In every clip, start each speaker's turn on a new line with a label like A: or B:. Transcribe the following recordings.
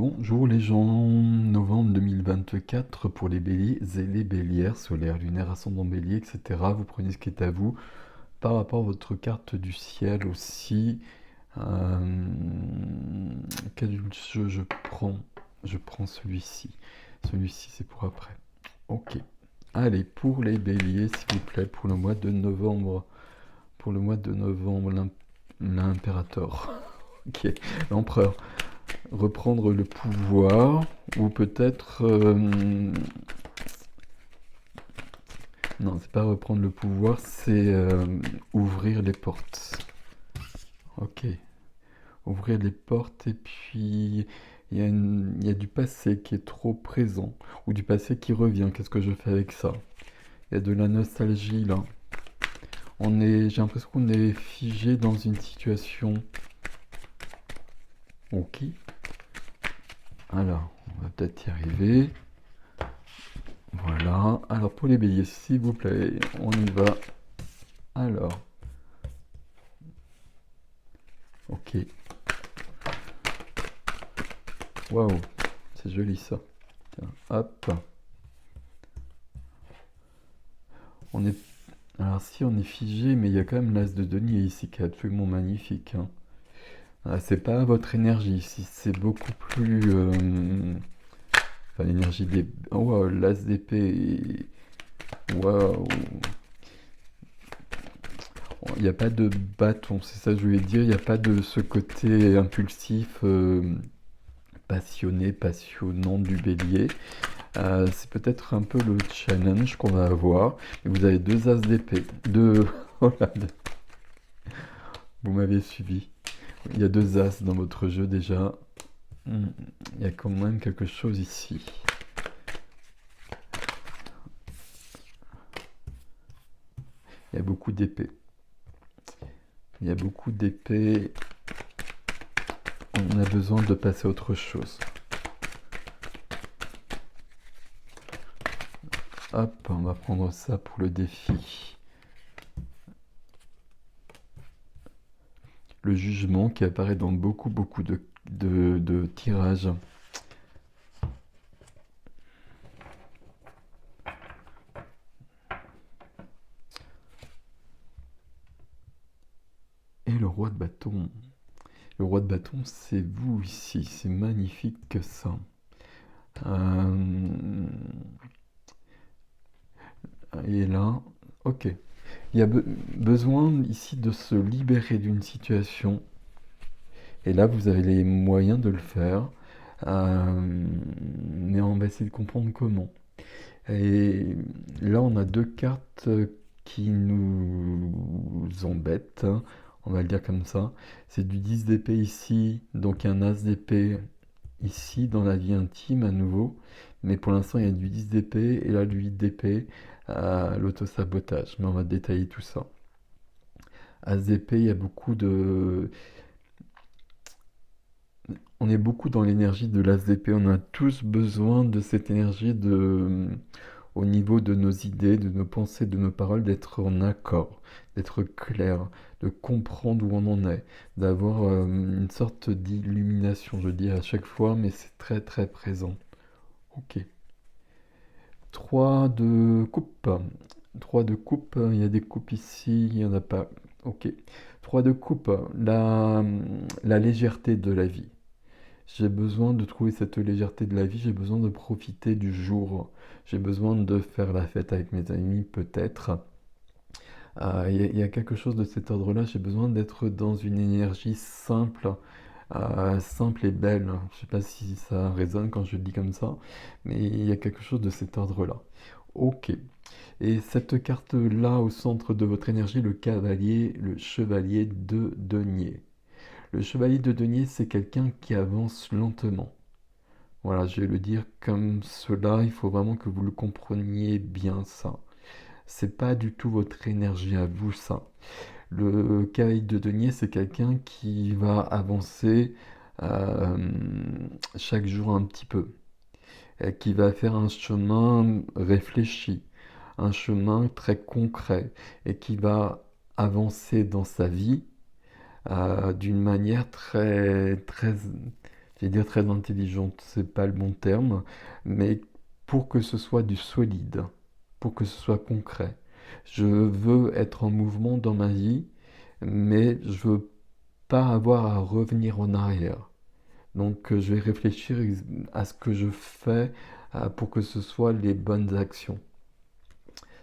A: Bonjour les gens, novembre 2024 pour les béliers et les bélières, solaire, lunaire, ascendant bélier, etc. Vous prenez ce qui est à vous. Par rapport à votre carte du ciel aussi, euh, quel jeu je prends? Je prends celui-ci. Celui-ci c'est pour après. Ok. Allez, pour les béliers, s'il vous plaît, pour le mois de novembre. Pour le mois de novembre, l'impérator. Ok, l'empereur. Reprendre le pouvoir, ou peut-être... non, c'est pas reprendre le pouvoir, c'est ouvrir les portes. Ok, ouvrir les portes, et puis il y a du passé qui est trop présent, ou du passé qui revient. Qu'est-ce que je fais avec ça? Il y a de la nostalgie là. J'ai l'impression qu'on est figé dans une situation. Ok, alors, on va peut-être y arriver. Voilà, alors pour les béliers, s'il vous plaît, on y va. Alors, ok. Waouh, c'est joli ça. Tiens, hop. On est... Alors si on est figé, mais il y a quand même l'as de denier ici qui est absolument magnifique, hein. Ah, c'est pas votre énergie ici, c'est beaucoup plus... Enfin, l'énergie des... Oh, wow, l'as d'épée. Waouh. Il n'y a pas de bâton, c'est ça que je voulais dire. Il n'y a pas de ce côté impulsif, passionné, passionnant du bélier. C'est peut-être un peu le challenge qu'on va avoir. Et vous avez deux as d'épée. Deux... Oh là, vous m'avez suivi. Il y a deux as dans votre jeu déjà. Il y a quand même quelque chose ici. Il y a beaucoup d'épées. Il y a beaucoup d'épées. On a besoin de passer à autre chose. Hop, on va prendre ça pour le défi. Le jugement qui apparaît dans beaucoup de tirages. Et le roi de bâton. Le roi de bâton, c'est vous ici. C'est magnifique que ça. Et là, ok. Il y a besoin ici de se libérer d'une situation. Et là, vous avez les moyens de le faire. Mais on va essayer de comprendre comment. Et là, on a deux cartes qui nous embêtent, hein. On va le dire comme ça. C'est du 10 d'épée ici, donc un as d'épée ici dans la vie intime à nouveau. Mais pour l'instant, il y a du 10 d'épée et là, du 8 d'épée à l'autosabotage. Mais on va détailler tout ça. As d'épée, il y a beaucoup de... On est beaucoup dans l'énergie de l'as d'épée. On a tous besoin de cette énergie au niveau de nos idées, de nos pensées, de nos paroles, d'être en accord, d'être clair, de comprendre où on en est, d'avoir une sorte d'illumination, je dis à chaque fois, mais c'est très très présent. Ok. 3 de coupe. 3 de coupe, il y a des coupes ici, il n'y en a pas. Ok. 3 de coupe, la légèreté de la vie. J'ai besoin de trouver cette légèreté de la vie, j'ai besoin de profiter du jour, j'ai besoin de faire la fête avec mes amis peut-être. Il y a quelque chose de cet ordre-là, j'ai besoin d'être dans une énergie simple, simple et belle. Je ne sais pas si ça résonne quand je le dis comme ça, mais il y a quelque chose de cet ordre-là. Ok. Et cette carte-là au centre de votre énergie, le cavalier, le chevalier de denier. Le chevalier de denier, c'est quelqu'un qui avance lentement. Voilà, je vais le dire comme cela, il faut vraiment que vous le compreniez bien ça. C'est pas du tout votre énergie à vous, ça. Le cavalier de denier, c'est quelqu'un qui va avancer euh, chaque jour un petit peu, et qui va faire un chemin réfléchi, un chemin très concret, et qui va avancer dans sa vie d'une manière très, très, Je vais dire très intelligente, c'est pas le bon terme, mais pour que ce soit du solide, pour que ce soit concret. Je veux être en mouvement dans ma vie, mais je veux pas avoir à revenir en arrière. Donc je vais réfléchir à ce que je fais pour que ce soit les bonnes actions.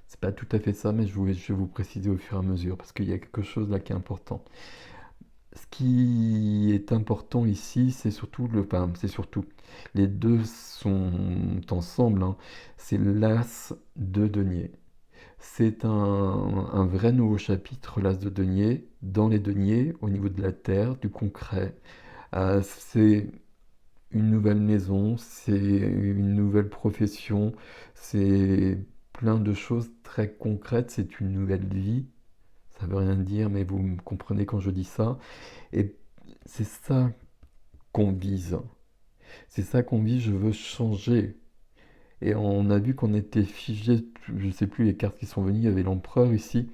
A: C'est pas tout à fait ça, mais je vais vous préciser au fur et à mesure, parce qu'il y a quelque chose là qui est important. Ce qui est important ici, c'est surtout c'est surtout, les deux sont ensemble, hein. C'est l'as de denier. C'est un vrai nouveau chapitre, l'as de denier, dans les deniers, au niveau de la terre, du concret. C'est une nouvelle maison, c'est une nouvelle profession, c'est plein de choses très concrètes, c'est une nouvelle vie. Ça veut rien dire, mais vous me comprenez quand je dis ça. Et c'est ça qu'on vise. C'est ça qu'on vise, je veux changer. Et on a vu qu'on était figé, je sais plus les cartes qui sont venues, il y avait l'empereur ici.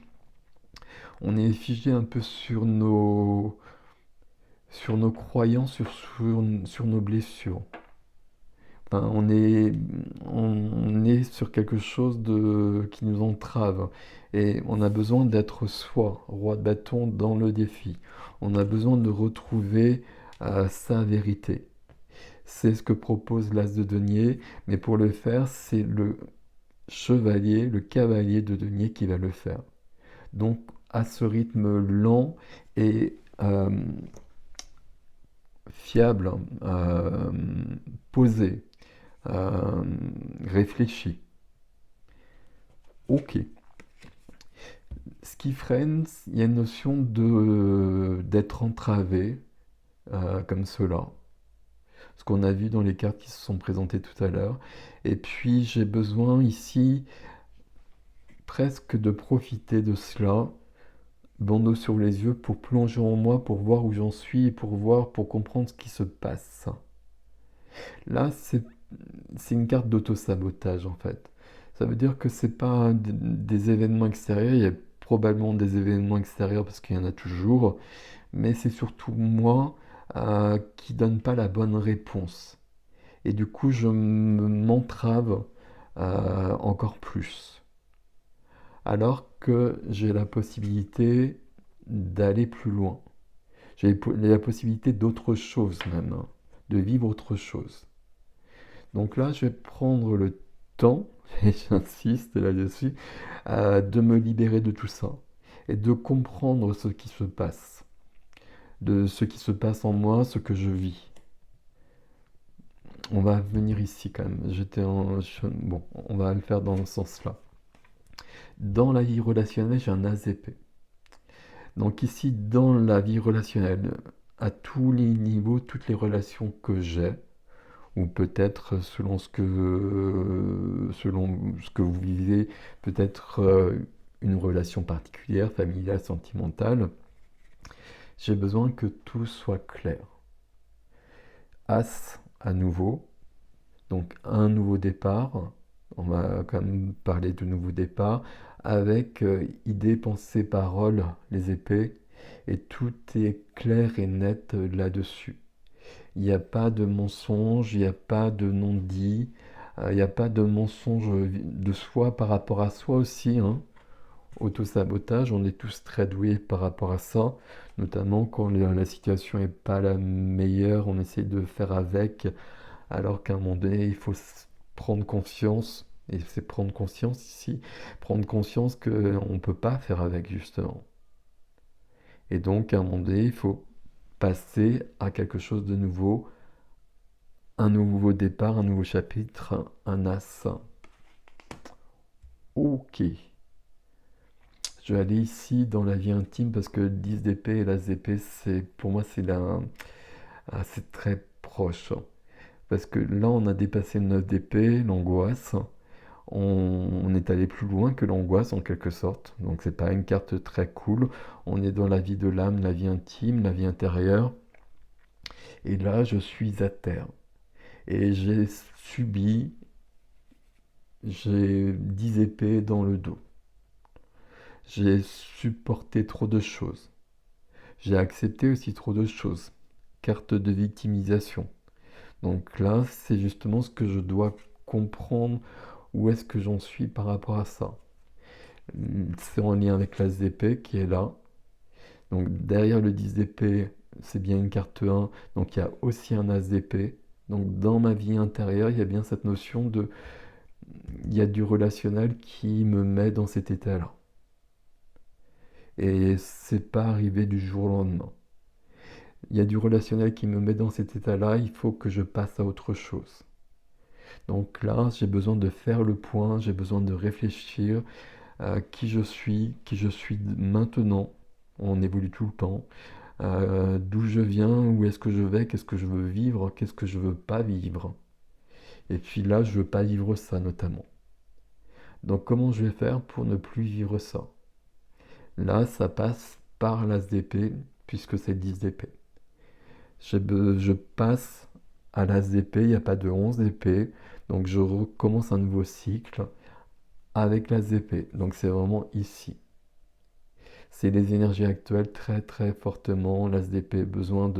A: On est figé un peu sur nos croyances, sur nos blessures. Enfin, on est sur quelque chose qui nous entrave. Et on a besoin d'être soi, roi de bâton dans le défi. On a besoin de retrouver sa vérité. C'est ce que propose l'As de denier, mais pour le faire, c'est le chevalier, le cavalier de denier qui va le faire. Donc, à ce rythme lent et fiable, posé, euh, réfléchi. Ok. Ce qui freine, il y a une notion d'être entravé, comme cela. Ce qu'on a vu dans les cartes qui se sont présentées tout à l'heure. Et puis j'ai besoin ici presque de profiter de cela, bandeau sur les yeux, pour plonger en moi, pour voir où j'en suis, et pour comprendre ce qui se passe. Là, c'est une carte d'auto-sabotage en fait. Ça veut dire que c'est pas des événements extérieurs, il y a probablement des événements extérieurs parce qu'il y en a toujours, mais c'est surtout moi qui donne pas la bonne réponse. Et du coup, je m'entrave encore plus. Alors que j'ai la possibilité d'aller plus loin. J'ai la possibilité d'autre chose même, hein, de vivre autre chose. Donc là, je vais prendre le temps, et j'insiste là-dessus, de me libérer de tout ça et de comprendre ce qui se passe, de ce qui se passe en moi, ce que je vis. On va venir ici quand même. Bon, on va le faire dans ce sens-là. Dans la vie relationnelle, j'ai un AZP. Donc ici, dans la vie relationnelle, à tous les niveaux, toutes les relations que j'ai, ou peut-être selon ce que vous vivez, peut-être une relation particulière, familiale, sentimentale, j'ai besoin que tout soit clair. As à nouveau, donc un nouveau départ, on va quand même parler de nouveau départ, avec idées, pensées, paroles, les épées, et tout est clair et net là-dessus. Il n'y a pas de mensonge, il n'y a pas de non-dit, il n'y a pas de mensonge de soi par rapport à soi aussi, hein. Auto-sabotage, on est tous très doués par rapport à ça, notamment quand la situation n'est pas la meilleure, on essaie de faire avec, alors qu'à un moment donné, il faut prendre conscience, et c'est prendre conscience ici, prendre conscience qu'on ne peut pas faire avec justement. Et donc, à un moment donné, il faut passer à quelque chose de nouveau, un nouveau départ, un nouveau chapitre, un as. Ok. Je vais aller ici dans la vie intime parce que le 10 d'épée et l'as d'épée, pour moi, c'est très proche. Parce que là, on a dépassé le 9 d'épée, l'angoisse. On est allé plus loin que l'angoisse en quelque sorte. Donc c'est pas une carte très cool. On est dans la vie de l'âme, la vie intime, la vie intérieure. Et là, je suis à terre. Et j'ai 10 épées dans le dos. J'ai supporté trop de choses. J'ai accepté aussi trop de choses. Carte de victimisation. Donc là, c'est justement ce que je dois comprendre, où est-ce que j'en suis par rapport à ça. C'est en lien avec l'As d'épée qui est là. Donc derrière le 10 d'épée, c'est bien une carte 1, donc il y a aussi un As d'épée. Donc dans ma vie intérieure, il y a bien cette notion de... Il y a du relationnel qui me met dans cet état-là. Et c'est pas arrivé du jour au lendemain. Il y a du relationnel qui me met dans cet état-là, il faut que je passe à autre chose. Donc là, j'ai besoin de faire le point, j'ai besoin de réfléchir à qui je suis maintenant. On évolue tout le temps. D'où je viens, où est-ce que je vais, qu'est-ce que je veux vivre, qu'est-ce que je veux pas vivre. Et puis là, je veux pas vivre ça notamment. Donc comment je vais faire pour ne plus vivre ça? Là, ça passe par l'As d'épée, puisque c'est le 10 d'épée. Je passe à l'As d'épée, il n'y a pas de 11 d'épée, donc je recommence un nouveau cycle avec l'As d'épée. Donc c'est vraiment ici. C'est les énergies actuelles très très fortement, l'As d'épée, besoin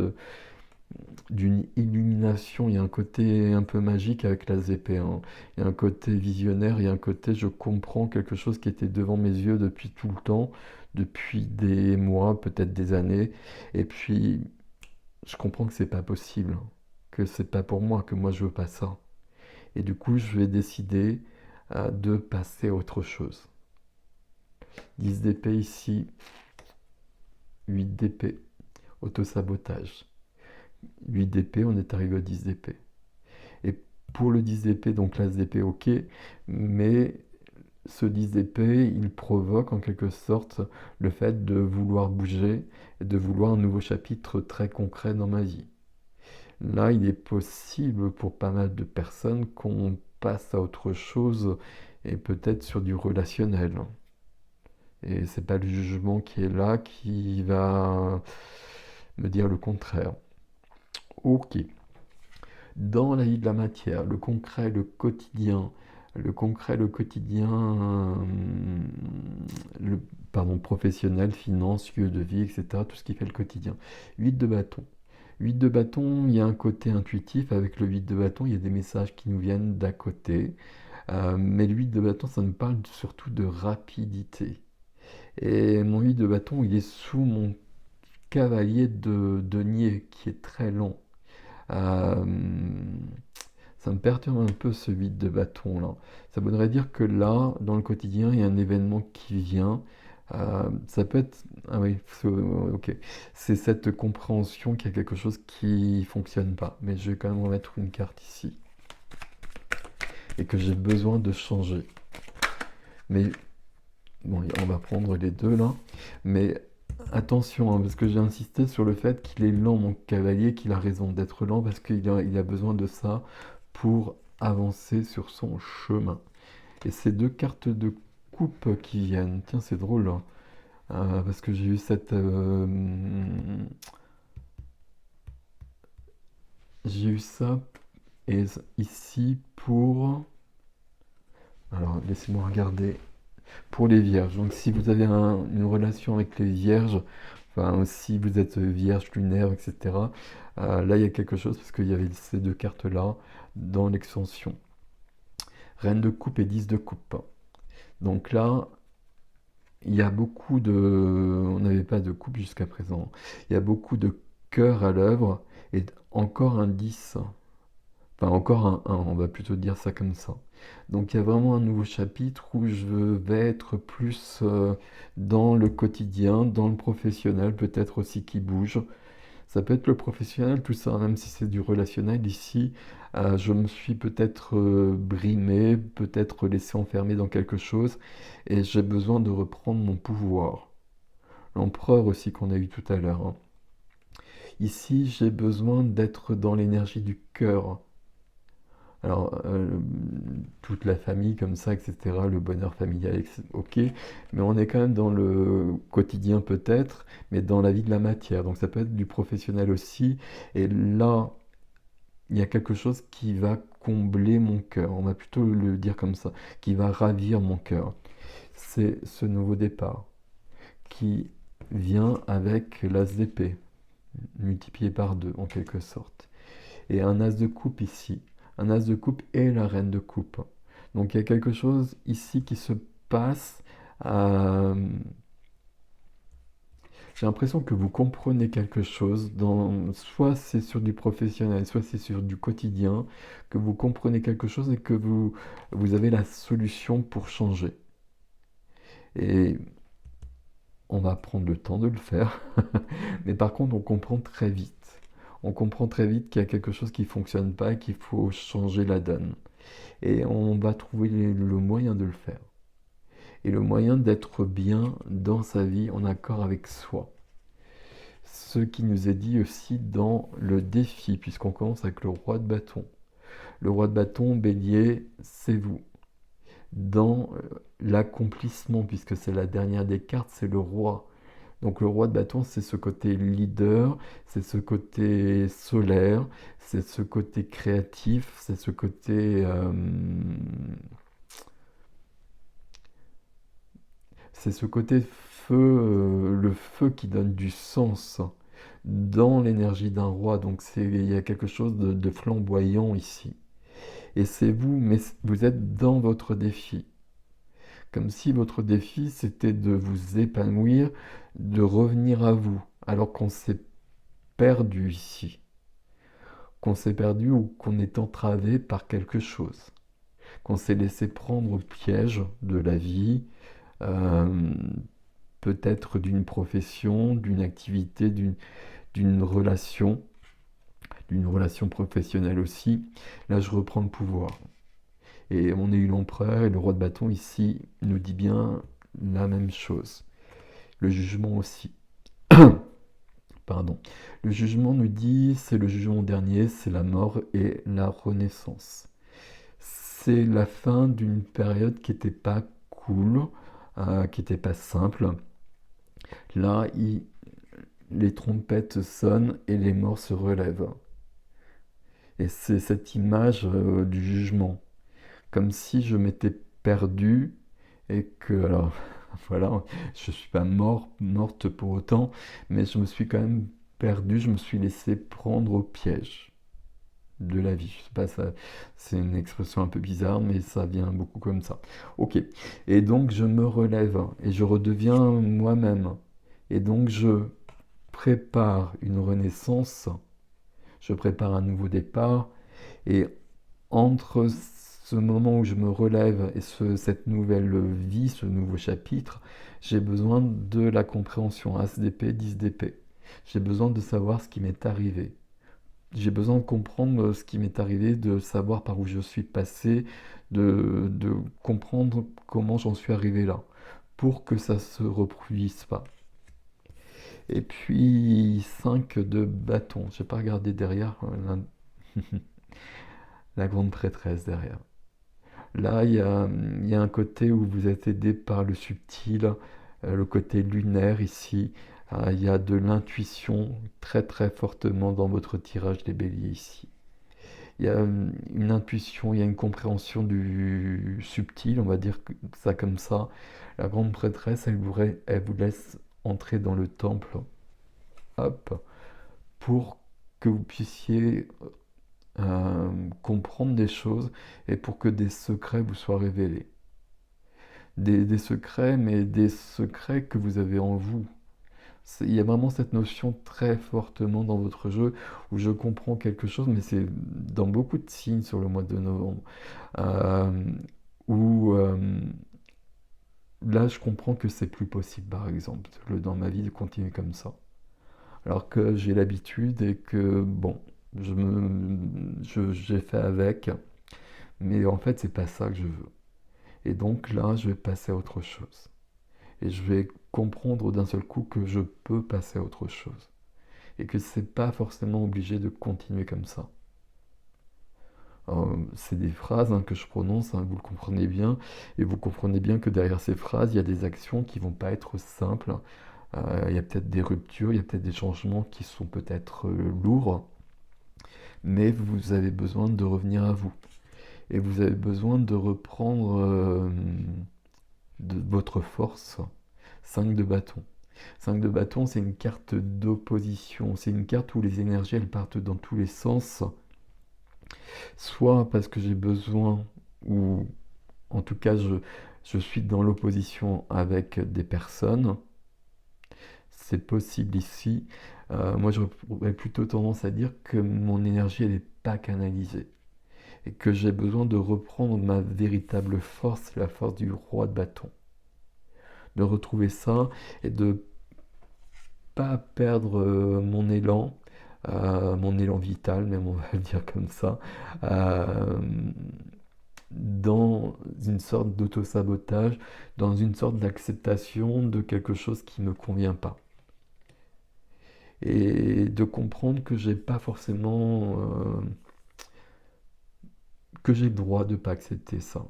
A: d'une illumination. Il y a un côté un peu magique avec l'As d'épée, hein. Il y a un côté visionnaire, il y a un côté je comprends quelque chose qui était devant mes yeux depuis tout le temps, depuis des mois, peut-être des années. Et puis je comprends que c'est pas possible, que c'est pas pour moi, que moi je veux pas ça. Et du coup, je vais décider de passer à autre chose. 10 d'épée ici, 8 d'épée, autosabotage. 8 d'épée, on est arrivé au 10 d'épée. Et pour le 10 d'épée, donc l'As d'épée, ok, mais ce 10 d'épée, il provoque en quelque sorte le fait de vouloir bouger et de vouloir un nouveau chapitre très concret dans ma vie. Là, il est possible pour pas mal de personnes qu'on passe à autre chose et peut-être sur du relationnel. Et c'est pas le jugement qui est là qui va me dire le contraire. Ok. Dans la vie de la matière, le concret, le quotidien, le, pardon, professionnel, finance, lieu de vie, etc., tout ce qui fait le quotidien. 8 de bâton. 8 de bâton, il y a un côté intuitif. Avec le 8 de bâton, il y a des messages qui nous viennent d'à côté. Mais le 8 de bâton, ça nous parle surtout de rapidité. Et mon 8 de bâton, il est sous mon cavalier de denier, qui est très lent. Euh, Ça me perturbe un peu ce 8 de bâton là. Ça voudrait dire que là, dans le quotidien, il y a un événement qui vient. Ça peut être... Ah oui, ok. C'est cette compréhension qu'il y a quelque chose qui fonctionne pas. Mais je vais quand même remettre une carte ici. Et que j'ai besoin de changer. Mais bon, on va prendre les deux là. Mais attention, hein, parce que j'ai insisté sur le fait qu'il est lent, mon cavalier, qu'il a raison d'être lent, parce il a besoin de ça pour avancer sur son chemin. Et ces deux cartes de coupe qui viennent, tiens, c'est drôle, hein, parce que j'ai eu j'ai eu ça, et ici pour... Alors, laissez-moi regarder. Pour les vierges. Donc si vous avez une relation avec les vierges, enfin si vous êtes vierge lunaire, etc., là il y a quelque chose parce qu'il y avait ces deux cartes-là dans l'extension. Reine de coupe et 10 de coupe. Donc là, il y a beaucoup de... On n'avait pas de coupe jusqu'à présent. Il y a beaucoup de cœur à l'œuvre et encore un 10. Enfin, encore un 1, on va plutôt dire ça comme ça. Donc il y a vraiment un nouveau chapitre où je vais être plus dans le quotidien, dans le professionnel, peut-être aussi qui bouge. Ça peut être le professionnel, tout ça, même si c'est du relationnel. Ici, je me suis peut-être brimé, peut-être laissé enfermer dans quelque chose, et j'ai besoin de reprendre mon pouvoir. L'empereur aussi qu'on a eu tout à l'heure, hein. Ici, j'ai besoin d'être dans l'énergie du cœur. Alors, toute la famille comme ça, etc., le bonheur familial, ok, mais on est quand même dans le quotidien peut-être, mais dans la vie de la matière, donc ça peut être du professionnel aussi, et là, il y a quelque chose qui va combler mon cœur, on va plutôt le dire comme ça, qui va ravir mon cœur. C'est ce nouveau départ qui vient avec l'as d'épée, multiplié par deux en quelque sorte. et un as de coupe ici. Un as de coupe et la reine de coupe. Donc il y a quelque chose ici qui se passe. euh, J'ai l'impression que vous comprenez quelque chose, soit c'est sur du professionnel, soit c'est sur du quotidien, que vous comprenez quelque chose et que vous avez la solution pour changer. Et on va prendre le temps de le faire, mais par contre on comprend très vite. On comprend très vite qu'il y a quelque chose qui ne fonctionne pas et qu'il faut changer la donne. Et on va trouver le moyen de le faire. Et le moyen d'être bien dans sa vie en accord avec soi. Ce qui nous est dit aussi dans le défi, puisqu'on commence avec le roi de bâton. Le roi de bâton, bélier, c'est vous. Dans l'accomplissement, puisque c'est la dernière des cartes, c'est le roi. Donc le roi de bâton, c'est ce côté leader, c'est ce côté solaire, c'est ce côté créatif, c'est ce côté... c'est ce côté feu, le feu qui donne du sens dans l'énergie d'un roi. Donc il y a quelque chose de flamboyant ici. Et c'est vous, mais vous êtes dans votre défi. Comme si votre défi, c'était de vous épanouir, de revenir à vous, alors qu'on s'est perdu ici. Qu'on s'est perdu ou qu'on est entravé par quelque chose. Qu'on s'est laissé prendre au piège de la vie, euh, peut-être d'une profession, d'une activité, d'une relation professionnelle aussi. Là, je reprends le pouvoir. Et on a eu l'empereur et le roi de bâton ici nous dit bien la même chose. Le jugement aussi. Pardon. Le jugement nous dit c'est le jugement dernier, c'est la mort et la renaissance. C'est la fin d'une période qui n'était pas cool, qui n'était pas simple. Là, les trompettes sonnent et les morts se relèvent. Et c'est cette image du jugement. Comme si je m'étais perdu et que, alors voilà, je ne suis pas morte pour autant, mais je me suis quand même perdu, je me suis laissé prendre au piège de la vie. Je sais pas, ça, c'est une expression un peu bizarre, mais ça vient beaucoup comme ça. Ok, et donc je me relève et je redeviens moi-même. Et donc je prépare une renaissance, je prépare un nouveau départ, et entre ce moment où je me relève et cette nouvelle vie, ce nouveau chapitre, j'ai besoin de la compréhension As d'épée, 10 d'épée. J'ai besoin de savoir ce qui m'est arrivé. J'ai besoin de comprendre ce qui m'est arrivé, de savoir par où je suis passé, de comprendre comment j'en suis arrivé là, pour que ça ne se reproduise pas. Et puis 5 de bâton. J'ai pas regardé derrière la grande prêtresse derrière. Là, il y a un côté où vous êtes aidé par le subtil, le côté lunaire ici. Il y a de l'intuition très très fortement dans votre tirage des béliers ici. Il y a une intuition, il y a une compréhension du subtil, on va dire ça comme ça. La grande prêtresse, elle vous laisse entrer dans le temple, hop, pour que vous puissiez comprendre des choses et pour que des secrets vous soient révélés. Des secrets, mais des secrets que vous avez en vous. Il y a vraiment cette notion très fortement dans votre jeu où je comprends quelque chose, mais c'est dans beaucoup de signes sur le mois de novembre. Euh, où là, je comprends que c'est plus possible, par exemple, dans ma vie, de continuer comme ça. Alors que j'ai l'habitude et que, bon, j'ai fait avec, mais en fait, c'est pas ça que je veux. Et donc là, je vais passer à autre chose. Et je vais comprendre d'un seul coup que je peux passer à autre chose. Et que c'est pas forcément obligé de continuer comme ça. C'est des phrases que je prononce, vous le comprenez bien, et vous comprenez bien que derrière ces phrases, il y a des actions qui vont pas être simples. Il y a peut-être des ruptures, il y a peut-être des changements qui sont peut-être lourds, mais vous avez besoin de revenir à vous. Et vous avez besoin de reprendre de votre force. 5 de bâton. 5 de bâton, c'est une carte d'opposition. C'est une carte où les énergies, elles partent dans tous les sens. soit parce que j'ai besoin, ou en tout cas je suis dans l'opposition avec des personnes, c'est possible ici. Moi j'aurais plutôt tendance à dire que mon énergie elle n'est pas canalisée et que j'ai besoin de reprendre ma véritable force, la force du roi de bâton. De retrouver ça et de pas perdre mon élan vital, même on va le dire comme ça, euh, dans une sorte d'auto-sabotage, dans une sorte d'acceptation de quelque chose qui ne me convient pas. Et de comprendre que j'ai pas forcément, que j'ai le droit de pas accepter ça.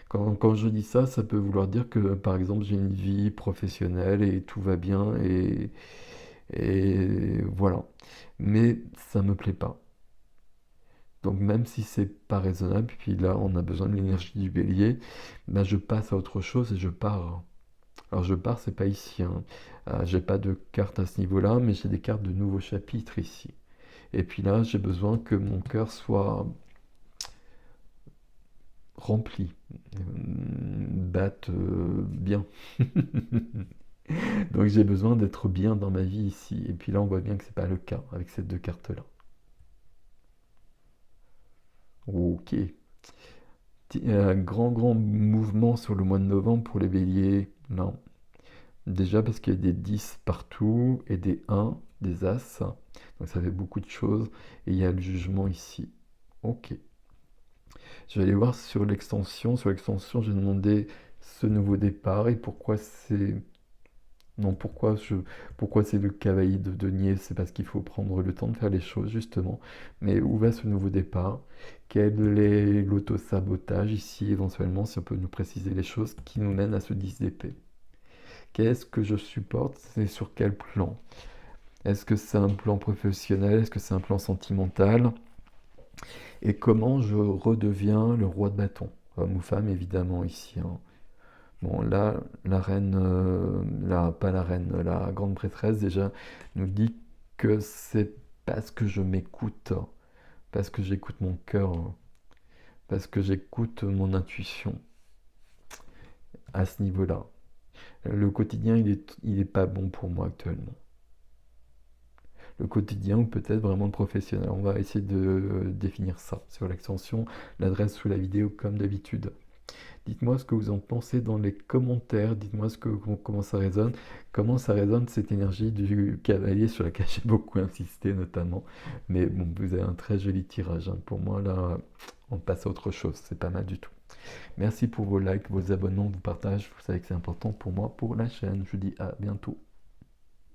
A: Quand je dis ça, ça peut vouloir dire que, par exemple, j'ai une vie professionnelle et tout va bien et voilà. Mais ça me plaît pas. Donc même si c'est pas raisonnable, puis là on a besoin de l'énergie du bélier, ben je passe à autre chose et je pars. Alors je pars, c'est pas ici, hein. J'ai pas de carte à ce niveau-là, mais j'ai des cartes de nouveaux chapitres ici. Et puis là, j'ai besoin que mon cœur soit rempli, batte bien. Donc j'ai besoin d'être bien dans ma vie ici. Et puis là, on voit bien que c'est pas le cas avec ces deux cartes-là. Ok. Grand mouvement sur le mois de novembre pour les béliers. Non. Déjà parce qu'il y a des 10 partout et des 1, des as. Donc ça fait beaucoup de choses. Et il y a le jugement ici. Ok. Je vais aller voir sur l'extension. Sur l'extension, j'ai demandé ce nouveau départ et pourquoi c'est... Non, pourquoi c'est le cavalier de denier? C'est parce qu'il faut prendre le temps de faire les choses, justement. Mais où va ce nouveau départ? Quel est l'auto-sabotage ici, éventuellement, si on peut nous préciser les choses, qui nous mènent à ce 10 d'épée? Qu'est-ce que je supporte? C'est sur quel plan? Est-ce que c'est un plan professionnel? Est-ce que c'est un plan sentimental? Et comment je redeviens le roi de bâton? Homme ou femme, évidemment, ici, hein. Bon, là, la reine, pas la reine, la grande prêtresse, déjà, nous dit que c'est parce que je m'écoute, parce que j'écoute mon cœur, parce que j'écoute mon intuition à ce niveau-là. Le quotidien, il est pas bon pour moi actuellement. Le quotidien ou peut-être vraiment le professionnel. On va essayer de définir ça sur l'extension, l'adresse sous la vidéo comme d'habitude. Dites-moi ce que vous en pensez dans les commentaires, dites-moi comment ça résonne cette énergie du cavalier sur laquelle j'ai beaucoup insisté notamment. Mais bon, vous avez un très joli tirage, hein. Pour moi là, on passe à autre chose, c'est pas mal du tout. Merci pour vos likes, vos abonnements, vos partages, vous savez que c'est important pour moi, pour la chaîne. Je vous dis à bientôt.